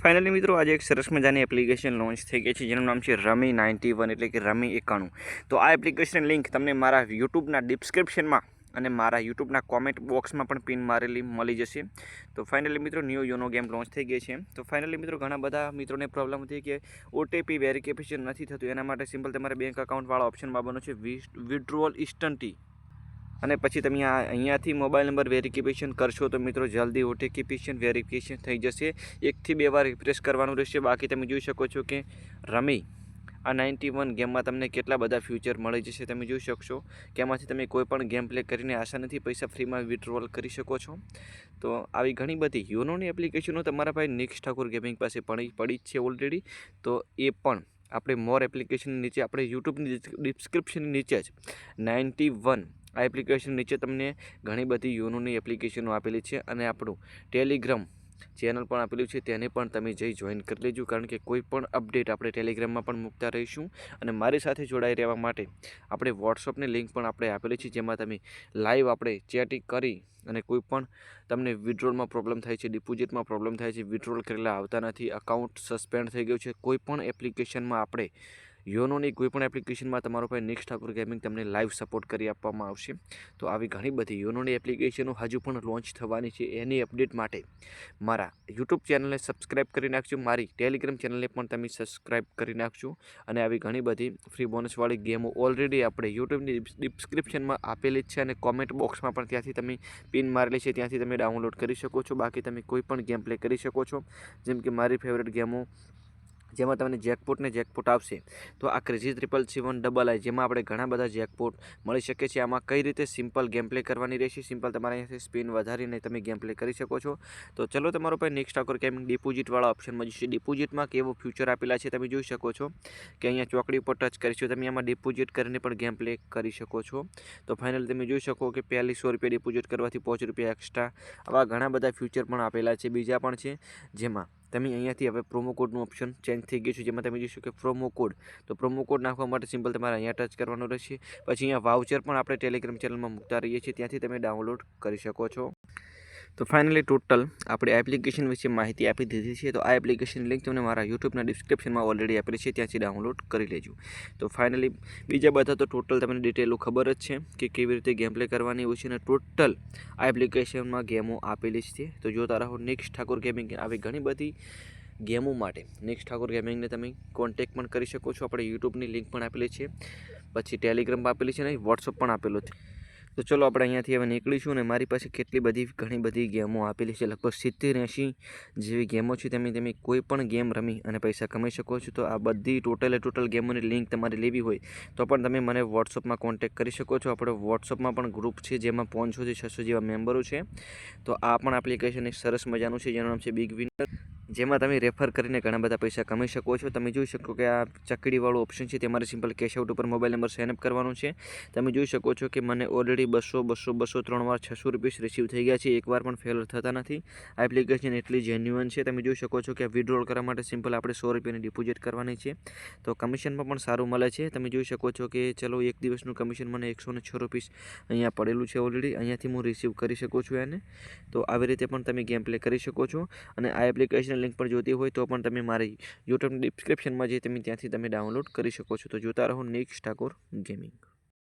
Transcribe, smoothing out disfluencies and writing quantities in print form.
Finally મિત્રો આજે એક સરસ મજાની એપ્લિકેશન લોન્ચ થઈ ગઈ છે જેનું નામ છે રમી 91 એટલે કે રમી 91। તો આ એપ્લિકેશન લિંક તમને મારા યુટ્યુબના ડિસ્ક્રિપ્શનમાં અને મારા યુટ્યુબના કોમેન્ટ બોક્સમાં પણ પિન મારેલી મળી જશે। તો ફાઇનલી મિત્રો ન્યૂ યોનો ગેમ લોન્ચ થઈ ગઈ છે। તો ફાઇનલી મિત્રો ઘણા બધા મિત્રોને પ્રોબ્લેમ હતી કે ઓટીપી વેરિફિકેશન નથી થતું, એના માટે સિમ્પલ તમારે બેંક એકાઉન્ટવાળા ઓપ્શનમાં આવવાનું છે વિથડ્રોઅલ ઇન્સ્ટન્ટી, અને પછી તમે અહીંયાથી મોબાઈલ નંબર વેરિફિકેશન કરશો તો મિત્રો જલ્દી ઓટીપી વેરિફિકેશન થઈ જશે। 1 થી 2 વાર રિફ્રેશ કરવાનું રહેશે। બાકી તમે જોઈ શકો છો કે રમી આ 91 ગેમમાં તમને કેટલા બધા ફ્યુચર મળી જશે, તમે જોઈ શકશો કે આમાંથી તમે કોઈ પણ ગેમ પ્લે કરીને આસાનીથી પૈસા ફ્રીમાં વિથડ્રોલ કરી શકો છો। તો આવી ઘણી બધી યોનોની એપ્લિકેશનો તમારા પાસે નિક્સ ઠાકોર ગેમિંગ પાસે પડી જ છે ઓલરેડી। તો એ પણ આપણે મોર એપ્લિકેશન નીચે આપણે યુટ્યુબની ડિસ્ક્રિપ્શનની નીચે જ 91 આ એપ્લિકેશન નીચે તમને ઘણી બધી યોનોની એપ્લિકેશનો આપેલી છે, અને આપણું ટેલિગ્રામ ચેનલ પણ આપેલું છે, તેને પણ તમે જઈ જોઈન કરી લેજો, કારણ કે કોઈ પણ અપડેટ આપણે ટેલિગ્રામમાં પણ મૂકતા રહીશું। અને મારી સાથે જોડાઈ રહેવા માટે આપણે વોટ્સઅપની લિંક પણ આપણે આપેલી છે, જેમાં તમે લાઈવ આપણે ચેટિંગ કરી અને કોઈ પણ તમને વિથડ્રોલમાં પ્રોબ્લેમ થાય છે, ડિપોઝિટમાં પ્રોબ્લેમ થાય છે, વિથડ્રોલ કરેલા આવતા નથી, અકાઉન્ટ સસ્પેન્ડ થઈ ગયું છે, કોઈ પણ એપ્લિકેશનમાં આપણે યોનોની કોઈ પણ એપ્લિકેશનમાં તમારો ભાઈ નિક્સ ઠાકોર ગેમિંગ તમને લાઈવ સપોર્ટ કરી આપવામાં આવશે। તો આવી ઘણી બધી યોનોની એપ્લિકેશનો હજુ પણ લોન્ચ થવાની છે, એની અપડેટ માટે મારા યુટ્યુબ ચેનલને સબસ્ક્રાઈબ કરી નાખજો, મારી ટેલિગ્રામ ચેનલને પણ તમે સબસ્ક્રાઈબ કરી નાખજો। અને આવી ઘણી બધી ફ્રી બોનસવાળી ગેમો ઓલરેડી આપણે યુટ્યુબની ડિસ્ક્રિપ્શનમાં આપેલી જ છે, અને કોમેન્ટ બોક્સમાં પણ ત્યાંથી તમે પિન મારેલી છે, ત્યાંથી તમે ડાઉનલોડ કરી શકો છો। બાકી તમે કોઈ પણ ગેમ પ્લે કરી શકો છો, જેમ કે મારી ફેવરેટ ગેમો જેમાં તમને જેકપોટ આવશે, તો આ ક્રેઝી 777 જેમાં આપણે ઘણા બધા જેકપોટ મળી શકે છે। આમાં કઈ રીતે સિમ્પલ ગેમ પ્લે કરવાની રહેશે, સિમ્પલ તમારે અહીંયાથી સ્પિન વધારીને તમે ગેમ પ્લે કરી શકો છો। તો ચલો તમારો ભાઈ નિક્સ ઠાકોર ગેમિંગ ડિપોઝિટવાળા ઓપ્શનમાં જશે। ડિપોઝિટમાં કેવો ફ્યુચર આપેલા છે તમે જોઈ શકો છો કે અહીંયા ચોકડી ઉપર ટચ કરીશું, તમે આમાં ડિપોઝિટ કરીને પણ ગેમ પ્લે કરી શકો છો। તો ફાઇનલ તમે જોઈ શકો કે પહેલી 100 રૂપિયા ડિપોઝિટ કરવાથી 5 રૂપિયા એક્સ્ટ્રા, આવા ઘણા બધા ફ્યુચર પણ આપેલા છે, બીજા પણ છે, જેમાં તમે અહીંયાથી હવે પ્રોમો કોડનું ઓપ્શન ચેન્જ થઈ ગયું છે, જેમાં તમે જોઈ શકો કે પ્રોમો કોડ, તો પ્રોમો કોડ નાખવા માટે સિમ્પલ તમારે અહીંયા ટચ કરવાનું રહેશે। પછી અહીંયા વાઉચર પણ આપણે ટેલિગ્રામ ચેનલમાં મૂકતા રહીએ છીએ, ત્યાંથી તમે ડાઉનલોડ કરી શકો છો। તો ફાઇનલી ટોટલ આપણે એપ્લિકેશન વિશે માહિતી આપી દીધી છે। તો આ એપ્લિકેશન લિંક તમને મારા યુટ્યુબના ડિસ્ક્રિપ્શનમાં ઓલરેડી આપેલી છે, ત્યાંથી ડાઉનલોડ કરી લેજો। તો ફાઇનલી બીજા બધા તો ટોટલ તમને ડિટેલો ખબર જ છે કે કેવી રીતે ગેમ પ્લે કરવાની હોય છે, અને ટોટલ આ એપ્લિકેશનમાં ગેમો આપેલી જ છે। તો જોતા રહો નિક્સ ઠાકોર ગેમિંગ। આવી ઘણી બધી ગેમો માટે નિક્સ ઠાકોર ગેમિંગને તમે કોન્ટેક્ટ પણ કરી શકો છો, આપણે યુટ્યુબની લિંક પણ આપેલી છે, પછી ટેલિગ્રામ આપેલી છે, અને વોટ્સઅપ પણ આપેલું છે। તો ચલો આપણે અહીંયાથી હવે નીકળીશું, અને મારી પાસે ઘણી બધી ગેમો આપેલી છે, લગભગ 70-80 જેવી ગેમો છે, તમે કોઈ પણ ગેમ રમી અને પૈસા કમાઈ શકો છો। તો આ બધી ટોટલ ગેમોની લિંક તમારે લેવી હોય તો પણ તમે મને વોટ્સઅપમાં કોન્ટેક્ટ કરી શકો છો। આપણે વોટ્સઅપમાં પણ ગ્રુપ છે, જેમાં 500 થી 600 જેવા મેમ્બરો છે। તો આ પણ એપ્લિકેશન એક સરસ મજાનું છે, જેનું નામ છે બિગ વિનર, જેમાં તમે રેફર કરીને ઘણા બધા પૈસા કમાઈ શકો છો। તમે જોઈ શકો કે આ ચકડીવાળું ઓપ્શન છે, તમારે સિમ્પલ કેશ આઉટ ઉપર મોબાઈલ નંબર સાઇન અપ કરવાનું છે। તમે જોઈ શકો છો કે મને ઓલરેડી 200 3 વાર 600 રૂપિયા રિસીવ થઈ ગયા છે, એકવાર પણ ફેલ થતા નથી। આ એપ્લિકેશન એટલી જેન્યુઅન છે, તમે જોઈ શકો છો કે વિથડ્રોલ કરવા માટે સિમ્પલ આપણે 100 રૂપિયાની ડિપોઝિટ કરવાની છે, તો કમિશનમાં પણ સારું મળે છે। તમે જોઈ શકો છો કે ચલો એક દિવસનું કમિશન મને 106 રૂપિયા અહીંયા પડેલું છે ઓલરેડી, અહીંયાથી હું રિસીવ કરી શકું છું એને। તો આવી રીતે પણ તમે ગેમ પ્લે કરી શકો છો, અને આ એપ્લિકેશન લિંક પર જોતી હોય તો પણ તમે મારી યુટ્યુબ ડિસ્ક્રિપ્શનમાં જે ત્યાંથી તમે ડાઉનલોડ કરી શકો છો। તો જોતા રહો નિક્સ ઠાકોર ગેમિંગ।